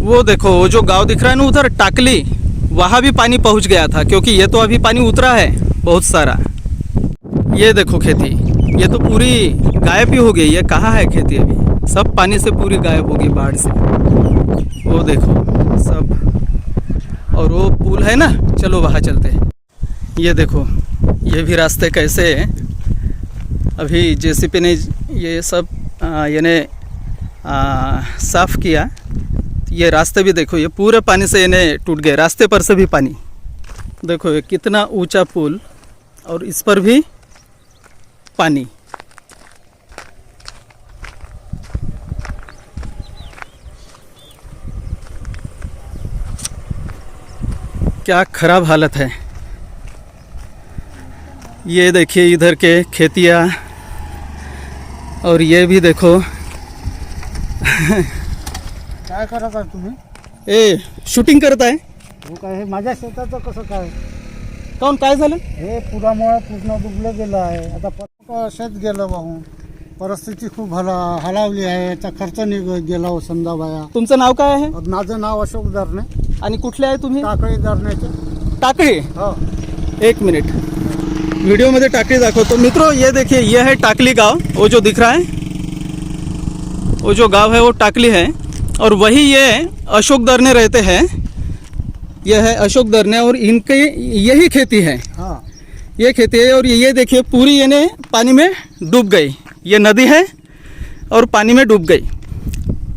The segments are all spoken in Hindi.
वो देखो, वो जो गांव दिख रहा है ना उधर टाकली, वहाँ भी पानी पहुँच गया था, क्योंकि ये तो अभी पानी उतरा है बहुत सारा। ये देखो खेती, ये तो पूरी गायब ही हो गई। ये कहाँ है खेती? अभी सब पानी से पूरी गायब हो गई, बाढ़ से। वो देखो सब, और वो पुल है ना, चलो वहाँ चलते हैं। ये देखो, ये भी रास्ते कैसे हैं। अभी जेसीबी ने ये सब यानी साफ़ किया। ये रास्ते भी देखो, ये पूरे पानी से यानी टूट गए। रास्ते पर से भी पानी देखो, ये कितना ऊंचा पुल, और इस पर भी पानी। क्या खराब हालत है। ये देखिए इधर के खेतियाँ, और ये भी देखो। काय करत आहे तुम्ही? ए शूटिंग करत आहे? हो काय, हे माझ्या शेताचं कसं काय? काऊन, काय झालं? हे पुरामुळे पूर्ण डुबलं गेलं आहे. आता शेत गेलं वाहून. परिस्थिती खूप हलावली आहे. याचा खर्च गेला हो समजा बाया. तुमचं नाव काय आहे? माझं नाव अशोक दरणे. आणि कुठले आहे तुम्ही? टाकळी दरण्याचे. टाकळी? हो. एक मिनट, वीडियो में टाकली दाखवतो। मित्रों ये देखिए, ये है टाकली गांव। वो जो दिख रहा है, वो जो गांव है वो टाकली है, और वही ये अशोक दरने रहते हैं। ये है अशोक दरने, और इनके यही खेती है। हाँ, ये खेती है, और ये देखिए पूरी यानी पानी में डूब गई। ये नदी है और पानी में डूब गई।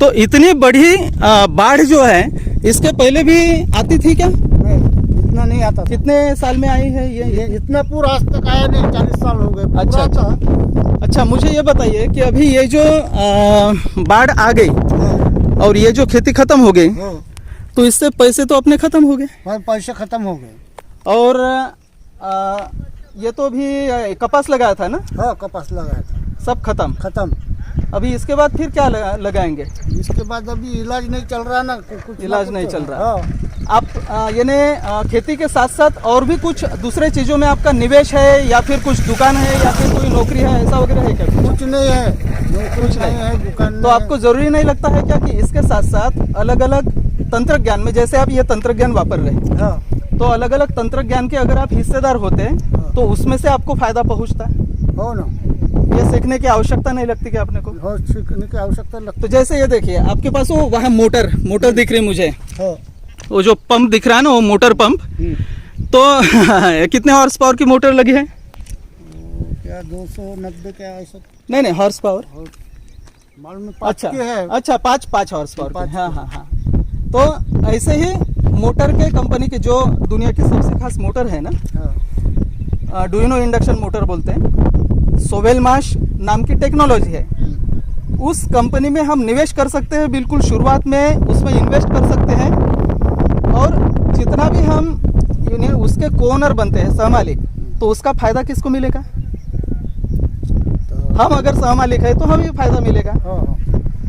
तो इतनी बड़ी बाढ़ जो है, इसके पहले भी आती थी क्या? नहीं, इतना नहीं आता था। कितने साल में आई है ये? इतना पूरा आज तक आया नहीं, 40 साल हो गए। अच्छा, पूरा था। अच्छा, मुझे ये बताइए कि अभी ये जो बाढ़ आ गई हाँ, और ये जो खेती खत्म हो गई, हाँ, तो इससे पैसे तो अपने खत्म हो गए, हमारे पैसे खत्म हो गए। और ये तो अभी कपास लगाया था ना, हाँ, कपास लगाया था, सब खत्म। अभी इसके बाद फिर क्या लगाएंगे? इसके बाद अभी इलाज नहीं चल रहा ना, कुछ इलाज नहीं चल रहा। हाँ, आप यानी खेती के साथ साथ और भी कुछ दूसरे चीज़ों में आपका निवेश है, या फिर कुछ दुकान है, या फिर कोई नौकरी है, ऐसा वगैरह है क्या? कुछ नहीं है, कुछ नहीं है, दुकान तो आपको ज़रूरी नहीं लगता है क्या कि इसके साथ साथ अलग अलग तंत्रज्ञान में, जैसे आप ये तंत्रज्ञान वापर रहे, हाँ, तो अलग अलग तंत्रज्ञान के अगर आप हिस्सेदार होते तो उसमें से आपको फायदा पहुंचता? हो ना, ये सीखने की आवश्यकता नहीं लगती क्या आपने को? हो, सीखने की आवश्यकता लगती। तो जैसे ये देखिए, आपके पास वो वहाँ मोटर दिख रही मुझे, हाँ, वो जो पंप दिख रहा है ना, वो मोटर पंप। तो कितने हॉर्स पावर की मोटर लगी है? क्या 290 क्या ऐसा? नहीं, हॉर्स पावर। मालूम में 5 अच्छा, के है। अच्छा, 5 हॉर्स पावर की। 5 हाँ हाँ हाँ। तो ऐसे ही मोटर के कंपनी के जो दुनिया की सबसे खास मोटर है ना, हाँ, डुइनो इंडक्शन मोटर बोलते हैं, सोवेल माश नाम की टेक्नोलॉजी है। उस कंपनी में हम निवेश कर सकते हैं, बिल्कुल शुरुआत में उसमें इन्वेस्ट कर सकते हैं, और जितना भी हम यानी उसके कोनर बनते हैं, सहमालिक, तो उसका फायदा किसको मिलेगा? तो हम अगर सहमालिक है तो हमें फायदा मिलेगा। हाँ,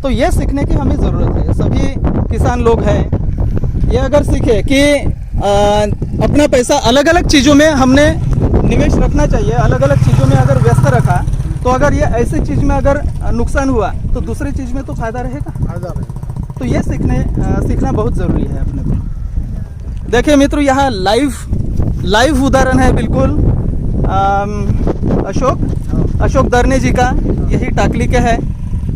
तो ये सीखने की हमें ज़रूरत है। सभी किसान लोग हैं, ये अगर सीखे कि अपना पैसा अलग अलग चीज़ों में हमने निवेश रखना चाहिए, अलग अलग चीज़ों में अगर व्यस्त रखा, तो अगर ये ऐसी चीज़ में अगर नुकसान हुआ तो दूसरी चीज़ में तो फायदा रहेगा। फायदा है। तो ये सीखना बहुत ज़रूरी है अपने को। देखिए मित्रों, यहाँ लाइव उदाहरण है बिल्कुल अशोक दरने जी का। यही टाकली के है।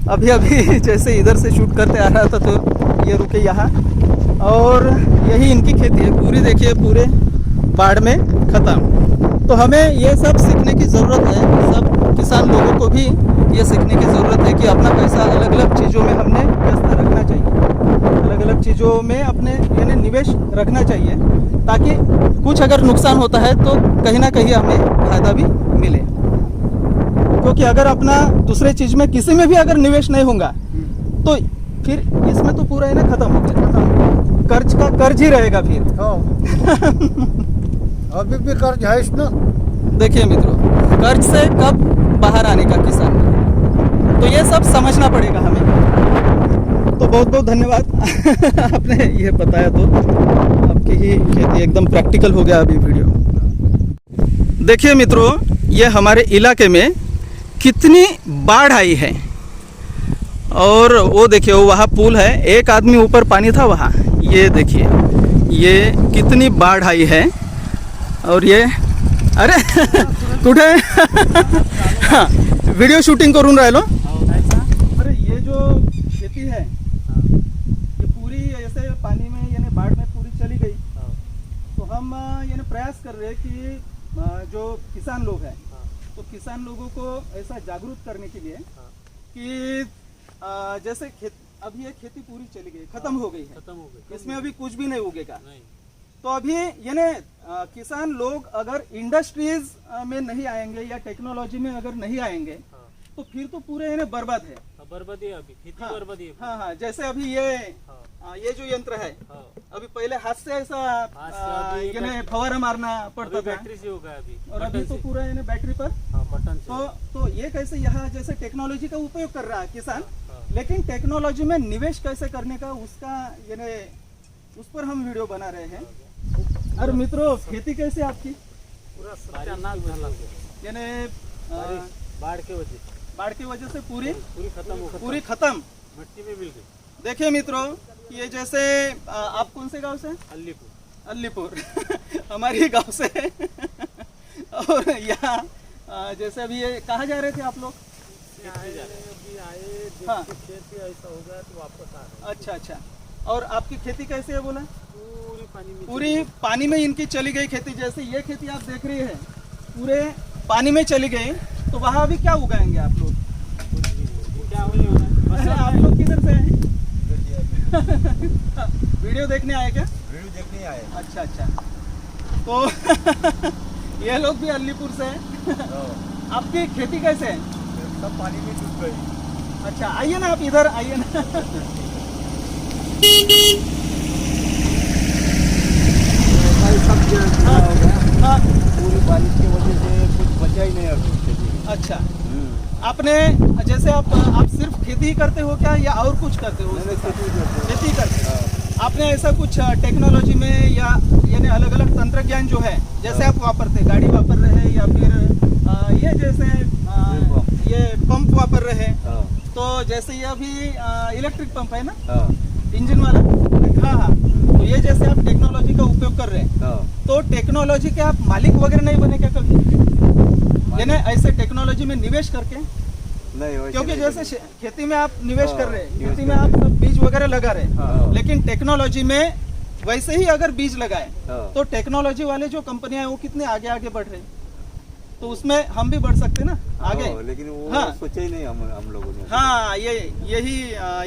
अभी जैसे इधर से शूट करते आ रहा था तो ये रुके यहाँ, और यही इनकी खेती है पूरी। देखिए पूरे बाढ़ में ख़त्म। तो हमें ये सब सीखने की ज़रूरत है। सब किसान लोगों को भी ये सीखने की ज़रूरत है कि अपना पैसा अलग अलग चीज़ों में हमने व्यस्त रखना चाहिए, अलग अलग चीज़ों में अपने यानी निवेश रखना चाहिए, ताकि कुछ अगर नुकसान होता है तो कहीं ना कहीं हमें फ़ायदा भी मिले। क्योंकि अगर अपना दूसरे चीज़ में किसी में भी अगर निवेश नहीं होगा तो फिर इसमें तो पूरा है ना ख़त्म हो गया, कर्ज का कर्ज ही रहेगा फिर। हाँ, अभी भी कर्ज है ना। देखिए मित्रों, कर्ज से कब बाहर आने का किसान को, तो ये सब समझना पड़ेगा हमें। तो बहुत बहुत धन्यवाद आपने ये बताया। तो आपकी ही खेती एकदम प्रैक्टिकल हो गया अभी वीडियो। देखिए मित्रों, ये हमारे इलाके में कितनी बाढ़ आई है, और वो देखिए वो वहाँ पुल है, एक आदमी ऊपर पानी था वहाँ, ये देखिए ये कितनी बाढ़ आई है। और ये अरे कुठे हाँ, वीडियो शूटिंग करून राहिलो। अरे ये जो खेती है ये पूरी ऐसे पानी में यानी बाढ़ में पूरी चली गई। तो हम यानी प्रयास कर रहे हैं कि जो किसान लोग हैं तो किसान लोगों को ऐसा जागरूक करने के लिए कि जैसे अभी ये खेती पूरी चली गई, खत्म हो गई है, इसमें अभी कुछ भी नहीं उगेगा। तो अभी यानी किसान लोग अगर इंडस्ट्रीज में नहीं आएंगे या टेक्नोलॉजी में अगर नहीं आएंगे तो फिर तो पूरे यानी बर्बाद है। बर्बादी है अभी, खेती बर्बादी है। हाँ हाँ, जैसे अभी ये जो यंत्र है अभी पहले हाथ से ऐसा यानी फवारा मारना पड़ता था, बैटरी से होगा अभी, और अभी तो पूरा यानी बैटरी पर बटन से। तो ये कैसे यहाँ जैसे टेक्नोलॉजी का उपयोग कर रहा है किसान, लेकिन टेक्नोलॉजी में निवेश कैसे करने का उसका यानी उस पर हम वीडियो बना रहे हैं। और मित्रों खेती कैसे आपकी? पूरा सत्यानाश झाला, यानी बाढ़ की वजह से पूरी खत्म हो गई, पूरी खत्म मिट्टी में मिल गई। देखिए मित्रों ये जैसे आप कौन से गांव से? अलीपुर हमारी गांव से और यहाँ जैसे अभी ये कहाँ जा रहे थे आप लोग? अभी आए हाँ। खेती ऐसा हो गया तो वापस आ रहे। अच्छा अच्छा, और आपकी खेती कैसे है बोला? पूरी पानी में इनकी चली गई खेती। जैसे ये खेती आप देख रही है पूरे पानी में चली गई, तो वहाँ अभी क्या उगाएंगे आप लोग? क्या होगा? आप लोग किधर से हैं? वीडियो देखने आए क्या? वीडियो देखने आए। अच्छा अच्छा, तो ये लोग भी अलीपुर से हैं। आपकी खेती कैसे है? सब पानी में डूब गई। अच्छा, आइए ना आप इधर आइए ना। सब गिला हो गया, हाँ, पूरी बारिश की वजह से कुछ बचा ही नहीं अभी खेती में। अच्छा, आपने जैसे आप सिर्फ खेती ही करते हो क्या या और कुछ करते हो? मैंने खेती करते खेती करते हो। आपने ऐसा कुछ टेक्नोलॉजी में या यानी अलग अलग तंत्रज्ञान जो है जैसे आप वापरते, गाड़ी वापर रहे हैं या फिर ये जैसे ये पंप वापर रहे हैं, तो जैसे ये अभी इलेक्ट्रिक पंप है ना, इंजन वाला, हाँ हाँ, तो ये जैसे आप टेक्नोलॉजी का उपयोग कर रहे हैं, तो टेक्नोलॉजी के आप मालिक वगैरह नहीं बने क्या कभी? यानी ऐसे टेक्नोलॉजी में निवेश करके? नहीं, क्योंकि जैसे खेती में आप निवेश कर रहे हैं, खेती में आप सब बीज वगैरह लगा रहे हैं, लेकिन टेक्नोलॉजी में वैसे ही अगर बीज लगाए तो टेक्नोलॉजी वाले जो कंपनियां हैं वो कितने आगे आगे बढ़ रहे हैं, तो उसमें हम भी बढ़ सकते ना आगे। लेकिन वो हाँ। सोचा ही नहीं हम लोगों ने। हाँ, यही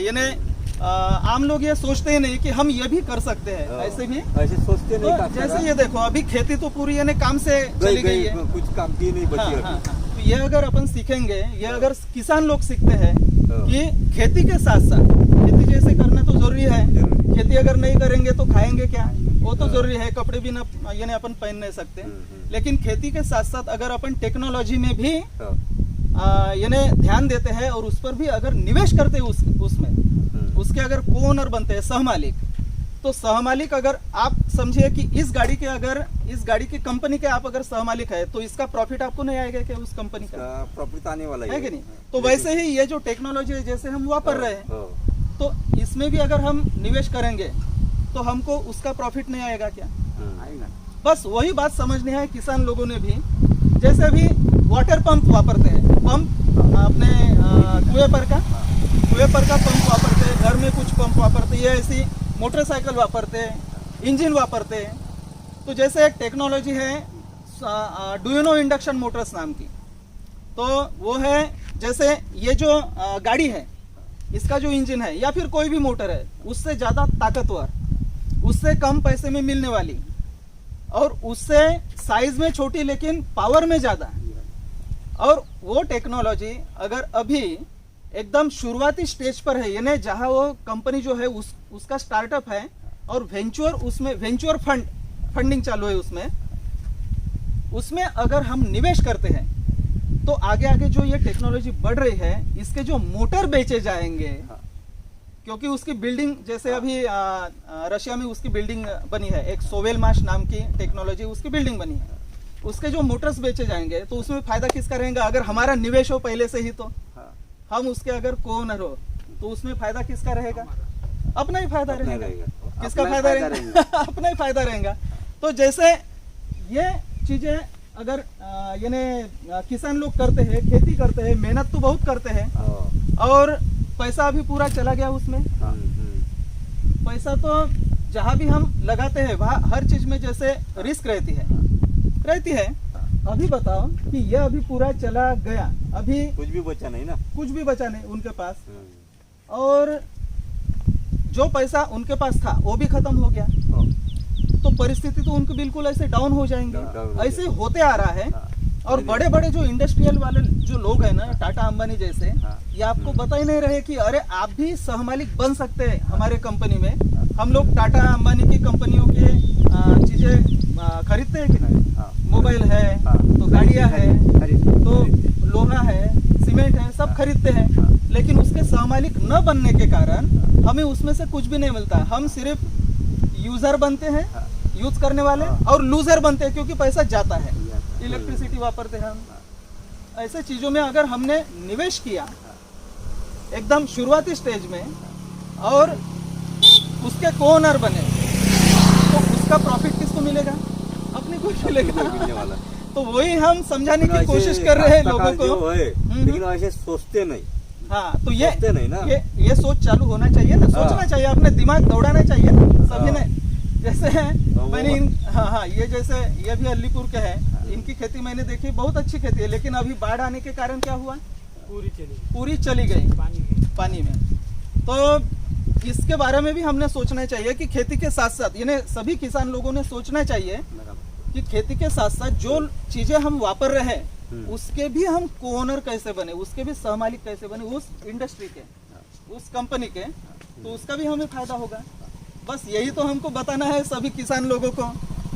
यानी आम लोग ये सोचते ही नहीं कि हम ये भी कर सकते हैं, ऐसे भी ऐसे सोचते नहीं। तो जैसे ये देखो अभी खेती तो पूरी यानी काम से चली गई है, कुछ काम की नहीं बची हाँ, अभी। हाँ, हाँ। तो ये अगर अपन सीखेंगे, ये अगर किसान लोग सीखते हैं कि खेती के साथ साथ खेती जैसे करना तो जरूरी है, खेती अगर नहीं करेंगे तो खाएंगे क्या, वो तो जरूरी है, कपड़े भी ना यानी अपन पहन नहीं सकते, लेकिन खेती के साथ साथ अगर अपन टेक्नोलॉजी में भी यानी ध्यान देते हैं और उस पर भी अगर निवेश करते हैं उसमें उसके अगर को ओनर बनते हैं, सहमालिक, तो सहमालिक अगर आप समझिए कि इस गाड़ी की कंपनी के आप अगर सहमालिक है तो इसका प्रॉफिट आपको नहीं आएगा क्या? उस कंपनी का प्रॉफिट आने वाला है कि नहीं? तो वैसे ही ये जो टेक्नोलॉजी है जैसे हम वापर रहे हैं, तो इसमें भी अगर हम निवेश करेंगे तो हमको उसका प्रॉफिट नहीं आएगा क्या? आएगा। बस वही बात समझनी है किसान लोगों ने भी। जैसे अभी वाटर पंप वापरते हैं, पंप अपने कुएं पर का पंप वापरते हैं, घर में कुछ पंप वापरते हैं, ऐसी मोटरसाइकिल वापरते हैं, इंजन वापरते हैं। तो जैसे एक टेक्नोलॉजी है डुइनो इंडक्शन मोटर्स नाम की, तो वो है जैसे ये जो गाड़ी है इसका जो इंजन है या फिर कोई भी मोटर है उससे ज़्यादा ताकतवर, उससे कम पैसे में मिलने वाली और उससे साइज में छोटी लेकिन पावर में ज़्यादा। और वो टेक्नोलॉजी अगर अभी एकदम शुरुआती स्टेज पर है, यानी जहां वो कंपनी जो है उसका स्टार्टअप है और वेंचर फंडिंग चालू है, उसमें अगर हम निवेश करते हैं तो आगे आगे जो ये टेक्नोलॉजी बढ़ रही है इसके जो मोटर बेचे जाएंगे, क्योंकि उसकी बिल्डिंग जैसे अभी रशिया में उसकी बिल्डिंग बनी है, एक सोवेलमाश नाम की टेक्नोलॉजी उसकी बिल्डिंग बनी है, उसके जो मोटर्स बेचे जाएंगे तो उसमें फायदा किसका रहेगा? अगर हमारा निवेश हो पहले से ही तो हम उसके अगर को ओनर हो तो उसमें फायदा किसका रहेगा? अपना ही फायदा अपना रहेगा। रहेगा। किसका अपना ही फायदा फायदा रहेगा? अपना ही फायदा रहेगा। तो जैसे ये चीजें अगर यानी किसान लोग करते हैं, खेती करते हैं, मेहनत तो बहुत करते हैं हाँ। और पैसा भी पूरा चला गया उसमें। पैसा तो जहाँ भी हम लगाते हैं वहाँ हर चीज में जैसे रिस्क रहती है। अभी बताओ कि यह अभी पूरा चला गया, अभी कुछ भी बचा नहीं ना। कुछ भी बचा नहीं उनके पास, और जो पैसा उनके पास था वो भी खत्म हो गया। हाँ। तो परिस्थिति तो उनकी बिल्कुल ऐसे डाउन हो जाएंगे। डाउन हो ऐसे होते आ रहा है। हाँ। और बड़े बड़े जो इंडस्ट्रियल वाले जो लोग हैं ना, टाटा अंबानी जैसे, हाँ। ये आपको बता ही नहीं रहे कि अरे आप भी सहमालिक बन सकते हैं हमारे कंपनी में। हम लोग टाटा अंबानी की कंपनियों के चीजें खरीदते हैं कि नहीं? हाँ। मोबाइल है, हाँ। तो गाड़ियां है, खरीद- तो लोहा है, सीमेंट है, सब खरीदते हैं। हाँ। लेकिन उसके सहमालिक न बनने के कारण हमें उसमें से कुछ भी नहीं मिलता। हम सिर्फ यूजर बनते हैं, हाँ। यूज करने वाले, हाँ। और लूजर बनते हैं क्योंकि पैसा जाता है, जाता है। इलेक्ट्रिसिटी वापरते हैं हम। ऐसे चीजों में अगर हमने निवेश किया एकदम शुरुआती स्टेज में और उसके को-ओनर बने, तो उसका प्रॉफिट किसको मिलेगा? अपने को ही मिलने मिलेगा। वाला। तो वही हम समझाने की ऐसे कोशिश कर रहे हैं काश्तकार लोगों जो को। है, हम्म। लेकिन ऐसे सोचते नहीं। हाँ, तो ये सोचते नहीं ना। ये सोच चालू होना चाहिए ना, सोचना हाँ। चाहिए, अपने दिमाग दौड़ाना चाहिए सभी ने। जैसे वो मैंने हाँ, ये जैसे ये भी अलीपुर के है, इनकी खेती मैंने देखी, बहुत अच्छी खेती है, लेकिन अभी बाढ़ आने के कारण क्या हुआ? पूरी चली गई पानी में। तो इसके बारे में भी हमने सोचना चाहिए कि खेती के साथ साथ यानी सभी किसान लोगों ने सोचना चाहिए कि खेती के साथ साथ जो चीजें हम वापर रहे हैं उसके भी हम को-ओनर कैसे बने, उसके भी सहमालिक कैसे बने, उस इंडस्ट्री के, उस कंपनी के, तो उसका भी हमें फायदा होगा। बस यही तो हमको बताना है सभी किसान लोगों को।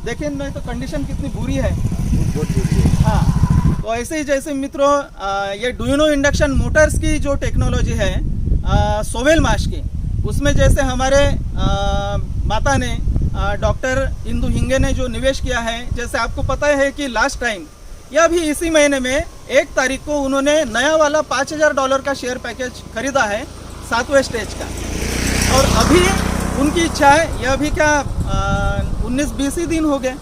देखिए नहीं तो कंडीशन कितनी बुरी है। बहुत बुरी है। हाँ, तो ऐसे ही जैसे मित्रों ये डुइनो इंडक्शन मोटर्स की जो टेक्नोलॉजी है सोवेल माश की, उसमें जैसे हमारे माता ने डॉक्टर इंदु हिंगे ने जो निवेश किया है, जैसे आपको पता है कि लास्ट टाइम या भी इसी महीने में 1 तारीख को उन्होंने नया वाला $5000 का शेयर पैकेज खरीदा है 7वें स्टेज का। और अभी उनकी इच्छा है, यह अभी क्या 19-20 ही दिन हो गए,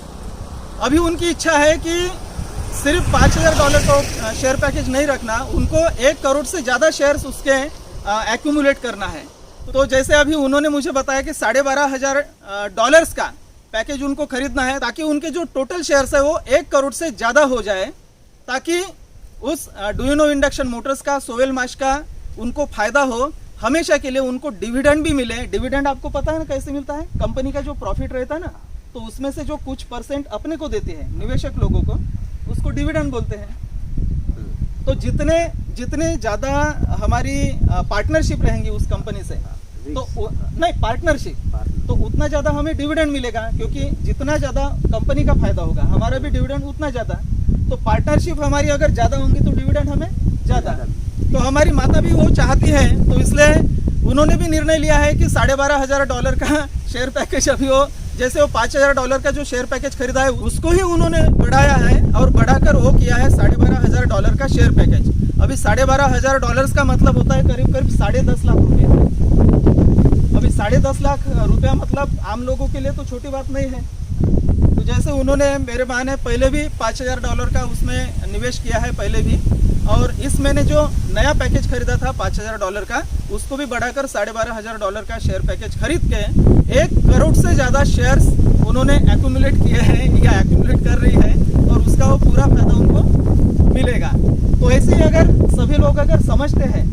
अभी उनकी इच्छा है कि सिर्फ $5000 को शेयर पैकेज नहीं रखना, उनको 1 करोड़ से ज़्यादा शेयर्स उसके एक्यूमुलेट करना है। तो जैसे अभी उन्होंने मुझे बताया कि $12,500 का पैकेज उनको खरीदना है, ताकि उनके जो टोटल शेयर्स है वो 1 करोड़ से ज़्यादा हो जाए, ताकि उस डुइनो इंडक्शन मोटर्स का, सोवेल माश का उनको फायदा हो, हमेशा के लिए उनको डिविडेंड भी मिले। डिविडेंड आपको पता है ना कैसे मिलता है? कंपनी का जो प्रॉफिट रहता है ना, तो उसमें से जो कुछ % अपने को देते हैं निवेशक लोगों को, उसको डिविडेंड बोलते हैं। तो जितने ज़्यादा हमारी पार्टनरशिप रहेंगी उस कंपनी से, तो नहीं पार्टनरशिप, तो उतना ज़्यादा हमें डिविडेंड मिलेगा, क्योंकि जितना ज़्यादा कंपनी का फायदा होगा हमारा भी डिविडेंड उतना ज़्यादा। तो पार्टनरशिप हमारी अगर ज़्यादा होंगी तो डिविडेंड हमें ज़्यादा। तो हमारी माता भी वो चाहती है, तो इसलिए उन्होंने भी निर्णय लिया है कि $12,500 का शेयर पैकेज अभी वो, जैसे वो $5000 का जो शेयर पैकेज खरीदा है उसको ही उन्होंने बढ़ाया है, और बढ़ाकर वो किया है $12,500 का शेयर पैकेज। अभी $12,500 का मतलब होता है करीब 10.5 लाख रुपये। अभी 10.5 लाख रुपया मतलब आम लोगों के लिए तो छोटी बात नहीं है। तो जैसे उन्होंने, मेरे माँ ने पहले भी $5000 का उसमें निवेश किया है पहले भी, और इस महीने जो नया पैकेज खरीदा था $5000 का, उसको भी बढ़ाकर $12,500 का शेयर पैकेज खरीद के 1 करोड़ से ज़्यादा शेयर्स उन्होंने एक्यूमुलेट किए हैं या एक्यूमुलेट कर रही है, और उसका वो पूरा फायदा उनको मिलेगा। तो ऐसे ही अगर सभी लोग अगर समझते हैं,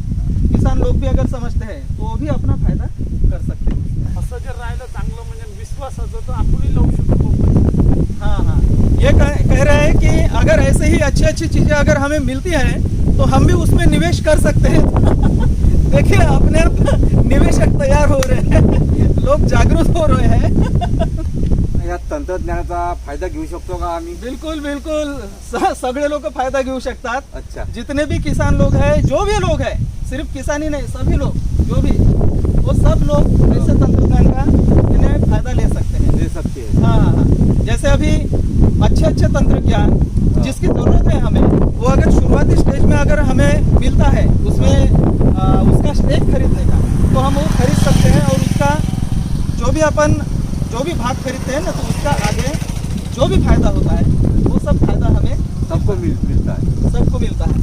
किसान लोग भी अगर समझते हैं, तो वो भी अपना फायदा कर सकते हैं। असं जर राहिलं चांगलं म्हणजे विश्वासाचं, तर आपणही लावू शकतो। हाँ, ये कह रहे हैं कि अगर ऐसे ही अच्छी चीजें अगर हमें मिलती हैं तो हम भी उसमें निवेश कर सकते हैं। देखिए अपने आप निवेशक तैयार हो रहे हैं, लोग जागरूक हो रहे हैं। या तंत्रज्ञानाचा फायदा घेऊ शकतो का आम्ही? बिल्कुल बिल्कुल, सगळे लोग फायदा घेऊ शकतात। अच्छा, जितने भी किसान लोग हैं, जो भी लोग हैं, सिर्फ किसान ही नहीं, सभी लोग जो भी, वो सब लोग ऐसे तंत्रज्ञान का इन्हें फायदा ले सकते हैं। दे सकते हैं। हाँ, जैसे अभी अच्छे अच्छे तंत्रज्ञान जिसकी जरूरत है हमें, वो अगर शुरुआती स्टेज में अगर हमें मिलता है उसमें उसका स्टेक खरीदने का, तो हम वो खरीद सकते हैं और उसका जो भी भाग खरीदते हैं ना, तो उसका आगे जो भी फायदा होता है वो सब फायदा हमें सबको मिलता है। सबको मिलता है।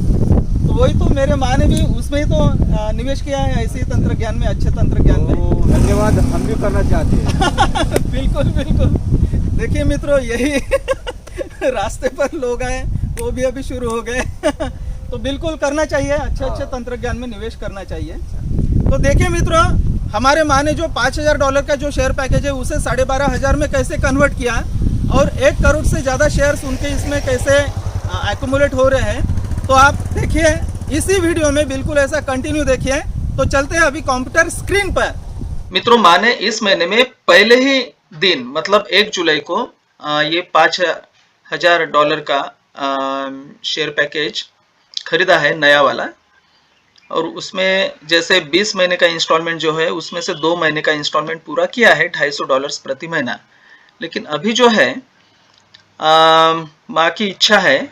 तो वही तो मेरे माँ ने भी उसमें ही तो निवेश किया है, ऐसे ही तंत्रज्ञान में, अच्छे तंत्रज्ञान में। तो धन्यवाद, हम भी करना चाहते हैं। बिल्कुल बिल्कुल। देखिए मित्रों, यही रास्ते पर लोग आए, वो भी अभी शुरू हो गए। तो बिल्कुल करना चाहिए, अच्छे तंत्रज्ञान में निवेश करना चाहिए। तो देखिए मित्रों, हमारे माँ ने जो $5,000 का जो शेयर पैकेज है उसे 12,500 में कैसे कन्वर्ट किया और 1 करोड़ से ज़्यादा शेयर्स उनके इसमें कैसे एक्यूमुलेट हो रहे हैं, तो आप देखिए इसी वीडियो में, बिल्कुल ऐसा कंटिन्यू देखिए। तो चलते हैं अभी कंप्यूटर स्क्रीन पर। मित्रों, माँ ने इस महीने में पहले ही दिन मतलब 1 जुलाई को ये $5,000 का शेयर पैकेज खरीदा है, नया वाला। और उसमें जैसे 20 महीने का इंस्टॉलमेंट जो है, उसमें से 2 महीने का इंस्टॉलमेंट पूरा किया है, $250 प्रति महीना। लेकिन अभी जो है माँ की इच्छा है,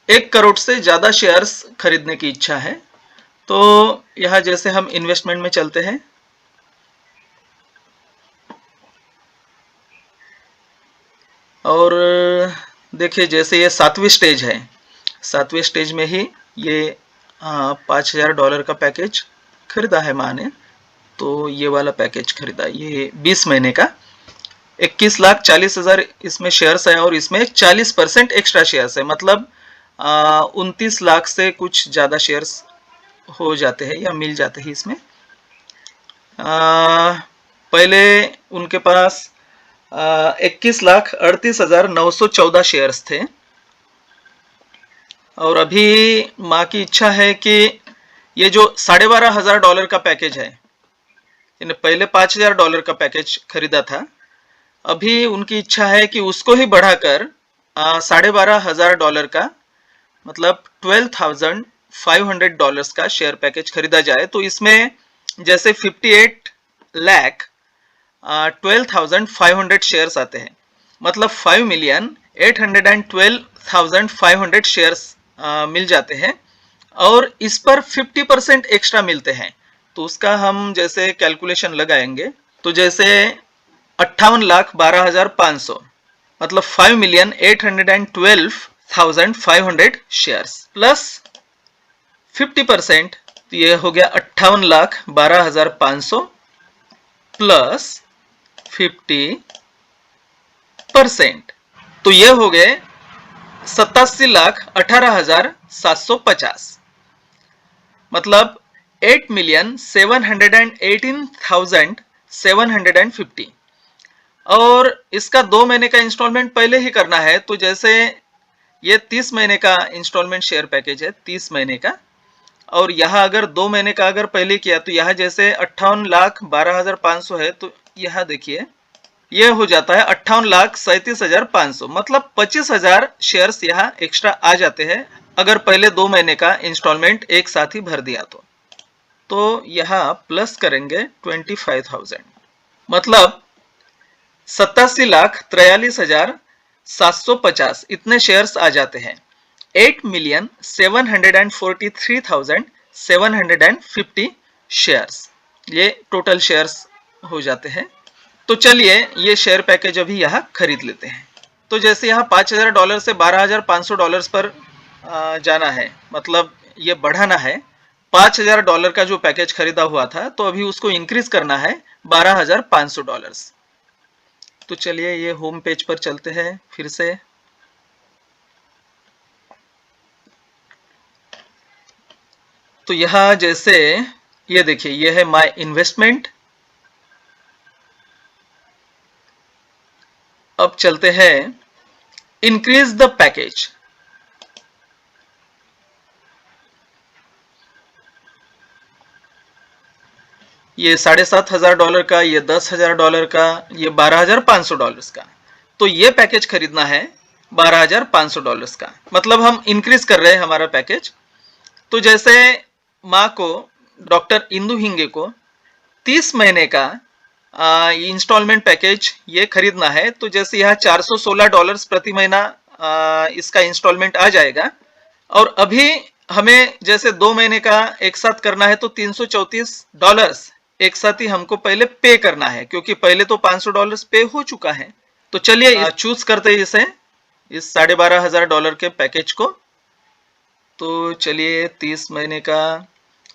1 करोड़ से ज़्यादा शेयर्स खरीदने की इच्छा है। तो यहाँ जैसे हम इन्वेस्टमेंट में चलते हैं, और देखिए जैसे ये 7वीं स्टेज है, 7वीं स्टेज में ही ये $5,000 का पैकेज खरीदा है माँ ने। तो ये वाला पैकेज खरीदा, ये 20 महीने का, 21,40,000 इसमें शेयर्स है और इसमें 40% एक्स्ट्रा शेयर्स है, मतलब 29 लाख से कुछ ज़्यादा शेयर्स हो जाते हैं या मिल जाते हैं इसमें। पहले उनके पास 21,38,914 शेयर्स थे, और अभी माँ की इच्छा है कि ये जो $12,500 का पैकेज है, इन्हें पहले $5,000 का पैकेज खरीदा था, अभी उनकी इच्छा है कि उसको ही बढ़ाकर $12,500 का, मतलब $12,500 का शेयर पैकेज खरीदा जाए। तो इसमें जैसे 58,12,500 शेयर्स आते हैं, मतलब 5,812,500 शेयर्स मिल जाते हैं, और इस पर 50% एक्स्ट्रा मिलते हैं। तो उसका हम जैसे कैलकुलेशन लगाएंगे, तो जैसे 58,12,500, मतलब 5,812,500 शेयर्स प्लस 50%, तो ये हो गया 58,12,500 प्लस 50%, तो ये हो गए 87,18,750, मतलब 8,718,750। और इसका 2 महीने का इंस्टॉलमेंट पहले ही करना है। तो जैसे ये 30 महीने का इंस्टॉलमेंट शेयर पैकेज है, 30 महीने का, और यहाँ अगर 2 महीने का अगर पहले किया, तो यहाँ जैसे 58,12,500 है, तो यहाँ देखिए ये हो जाता है 58,37,500, मतलब 25,000 शेयर्स यहाँ एक्स्ट्रा आ जाते हैं अगर पहले 2 महीने का इंस्टॉलमेंट एक साथ ही भर दिया तो यहाँ प्लस करेंगे 25,000, मतलब 87,43,750 इतने शेयर्स आ जाते हैं। 8,743,750 शेयर्स, ये टोटल शेयर्स हो जाते हैं। तो चलिए ये शेयर पैकेज अभी यहाँ खरीद लेते हैं। तो जैसे यहाँ $5,000 से $12,500 पर जाना है, मतलब ये बढ़ाना है। $5,000 का जो पैकेज खरीदा हुआ था, तो अभी उसको इंक्रीज करना है $12,500। तो चलिए ये होम पेज पर चलते हैं फिर से। तो यहाँ जैसे ये देखिए, ये है माय इन्वेस्टमेंट। अब चलते हैं इंक्रीज द पैकेज। ये $7,500 का, ये $10,000 का, ये $12,500 का। तो ये पैकेज खरीदना है $12,500 का, मतलब हम इंक्रीज कर रहे हैं हमारा पैकेज। तो जैसे माँ को, डॉक्टर इंदु हिंगे को 30 महीने का इंस्टॉलमेंट पैकेज ये खरीदना है, तो जैसे यहाँ $416 प्रति महीना इसका इंस्टॉलमेंट आ जाएगा। और अभी हमें जैसे 2 महीने का एक साथ करना है तो $334 एक साथ ही हमको पहले पे करना है, क्योंकि पहले तो $500 पे हो चुका है। तो चलिए चूज करते हैं इसे, इस $12,500 के पैकेज को। तो चलिए 30 महीने का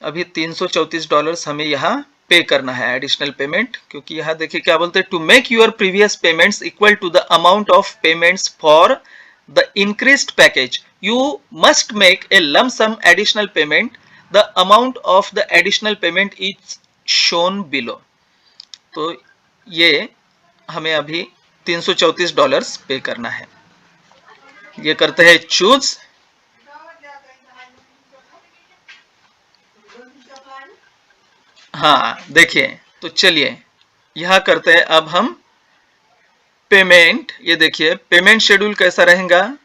अभी $334 हमें यहाँ पे करना है एडिशनल पेमेंट, क्योंकि यहाँ देखिए क्या बोलते हैं, to make your previous payments equal to the amount of payments for the increased package you must make a lump sum additional payment, the amount of the additional payment is shown below. तो ये हमें अभी $334 पे करना है। ये करते हैं चूज। हाँ देखिए, तो चलिए यहां करते हैं अब हम पेमेंट। ये देखिए पेमेंट शेड्यूल कैसा रहेगा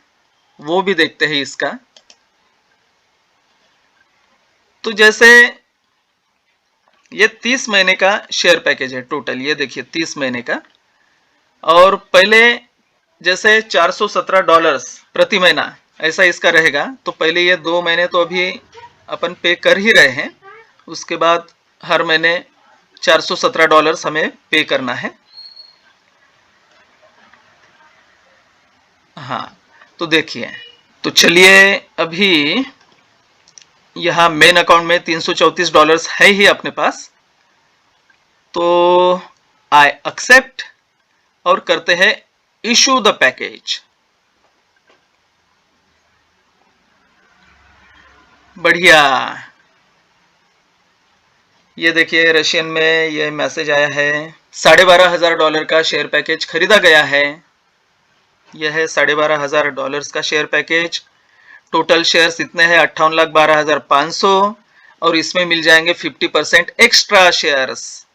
वो भी देखते हैं इसका। तो जैसे ये 30 महीने का शेयर पैकेज है टोटल, ये देखिए 30 महीने का। और पहले जैसे $417 प्रति महीना ऐसा इसका रहेगा। तो पहले ये 2 महीने तो अभी अपन पे कर ही रहे हैं, उसके बाद हर महीने $417 हमें पे करना है। हाँ तो देखिए, तो चलिए अभी यहाँ मेन अकाउंट में $334 है ही अपने पास। तो आई एक्सेप्ट और करते हैं इशू द पैकेज। बढ़िया, ये देखिए रशियन में ये मैसेज आया है, $12,500 का शेयर पैकेज खरीदा गया है। यह है $12,500 का शेयर पैकेज। टोटल शेयर्स इतने हैं 58,12,500 और इसमें मिल जाएंगे 50% एक्स्ट्रा शेयर्स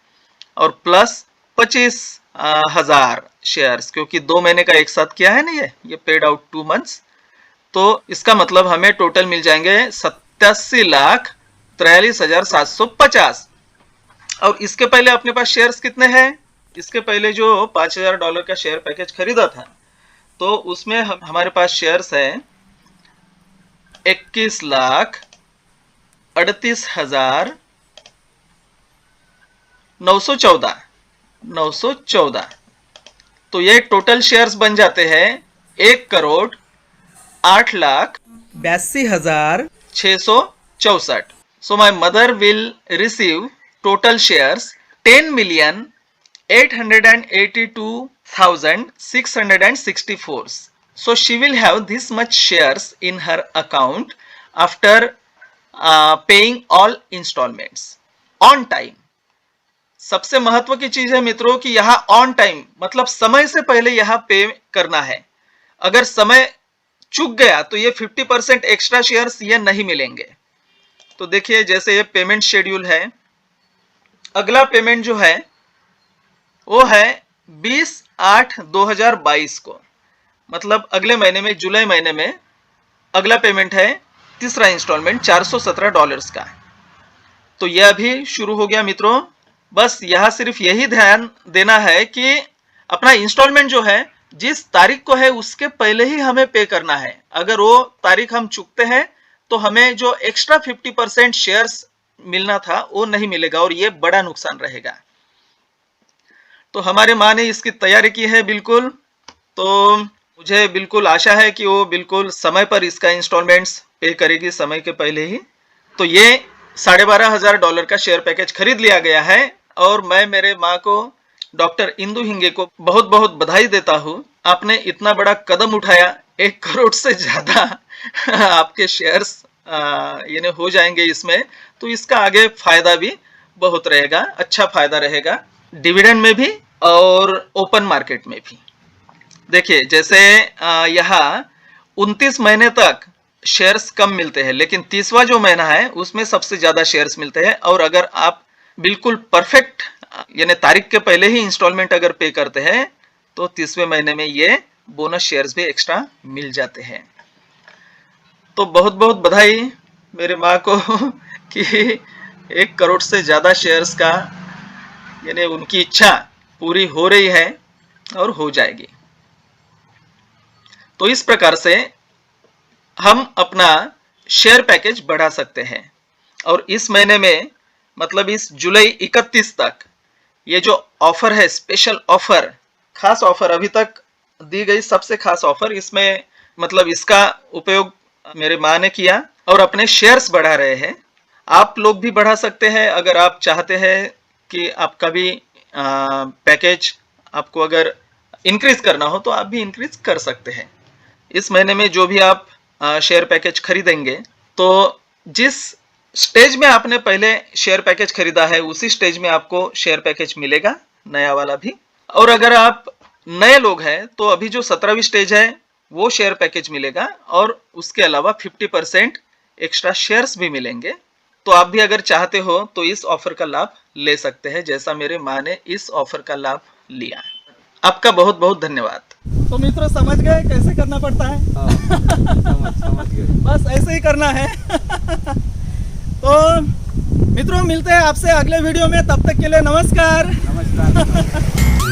और प्लस 25,000 शेयर्स, क्योंकि 2 महीने का एक साथ किया है ना ये पेड आउट 2 मंथ्स। तो इसका मतलब हमें टोटल मिल जाएंगे 87,43,750। और इसके पहले अपने पास शेयर्स कितने हैं? इसके पहले जो $5,000 का शेयर पैकेज खरीदा था तो उसमें हमारे पास शेयर्स हैं 21,38,914। तो ये टोटल शेयर्स बन जाते हैं 1,08,82,664। So my mother will receive total shares 10,882,664. So she will have this much shares in her account after paying all installments on time. सबसे महत्व की चीज है मित्रों कि यहाँ ऑन टाइम मतलब समय से पहले यहाँ पे करना है। अगर समय चूक गया तो ये 50% एक्स्ट्रा शेयर्स ये नहीं मिलेंगे। तो देखिए जैसे ये पेमेंट शेड्यूल है, अगला पेमेंट जो है वो है 20/8/2022 को, मतलब अगले महीने में जुलाई महीने में अगला पेमेंट है तीसरा इंस्टॉलमेंट $417 का। तो यह भी शुरू हो गया मित्रों। बस यहाँ सिर्फ यही ध्यान देना है कि अपना इंस्टॉलमेंट जो है जिस तारीख को है उसके पहले ही हमें पे करना है। अगर वो तारीख हम चूकते हैं तो हमें जो एक्स्ट्रा 50% शेयर्स मिलना था वो नहीं मिलेगा और ये बड़ा नुकसान रहेगा। तो हमारे माँ ने इसकी तैयारी की है बिल्कुल। तो मुझे बिल्कुल आशा है कि वो बिल्कुल समय पर इसका इंस्टॉलमेंट्स पे करेगी समय के पहले ही। तो ये $12,500 का शेयर पैकेज खरीद लिया गया है और मैं मेरे माँ को डॉक्टर इंदु हिंगे को बहुत बहुत बधाई देता हूँ। आपने इतना बड़ा कदम उठाया, 1 करोड़ से ज्यादा आपके शेयर्स यानी हो जाएंगे इसमें। तो इसका आगे फायदा भी बहुत रहेगा, अच्छा फायदा रहेगा डिविडेंड में भी और ओपन मार्केट में भी। देखिए जैसे यहाँ 29 महीने तक शेयर्स कम मिलते हैं, लेकिन 30वां जो महीना है उसमें सबसे ज्यादा शेयर्स मिलते हैं। और अगर आप बिल्कुल परफेक्ट यानी तारीख के पहले ही इंस्टॉलमेंट अगर पे करते हैं तो 30वें महीने में ये बोनस शेयर्स भी एक्स्ट्रा मिल जाते हैं। तो बहुत बहुत बधाई मेरे माँ को कि 1 करोड़ से ज्यादा शेयर्स का यानी उनकी इच्छा पूरी हो रही है और हो जाएगी। तो इस प्रकार से हम अपना शेयर पैकेज बढ़ा सकते हैं। और इस महीने में मतलब इस जुलाई 31 तक ये जो ऑफर है, स्पेशल ऑफर, खास ऑफर, अभी तक दी गई सबसे खास ऑफर, इसमें मतलब इसका उपयोग मेरे माँ ने किया और अपने शेयर्स बढ़ा रहे हैं। आप लोग भी बढ़ा सकते हैं अगर आप चाहते हैं कि आपका भी पैकेज आपको अगर इंक्रीज करना हो तो आप भी इंक्रीज कर सकते हैं। इस महीने में जो भी आप शेयर पैकेज खरीदेंगे तो जिस स्टेज में आपने पहले शेयर पैकेज खरीदा है उसी स्टेज में आपको शेयर पैकेज मिलेगा, नया वाला भी। और अगर आप नए लोग हैं तो अभी जो 17वीं स्टेज है वो शेयर पैकेज मिलेगा और उसके अलावा 50% एक्स्ट्रा शेयर्स भी मिलेंगे। तो आप भी अगर चाहते हो तो इस ऑफर का लाभ ले सकते हैं, जैसा मेरे माँ ने इस ऑफर का लाभ लिया। आपका बहुत बहुत धन्यवाद। तो मित्रों समझ गए कैसे करना पड़ता है? समझ गए। बस ऐसे ही करना है। तो मित्रों मिलते हैं आपसे अगले वीडियो में, तब तक के लिए नमस्कार। नमस्कार।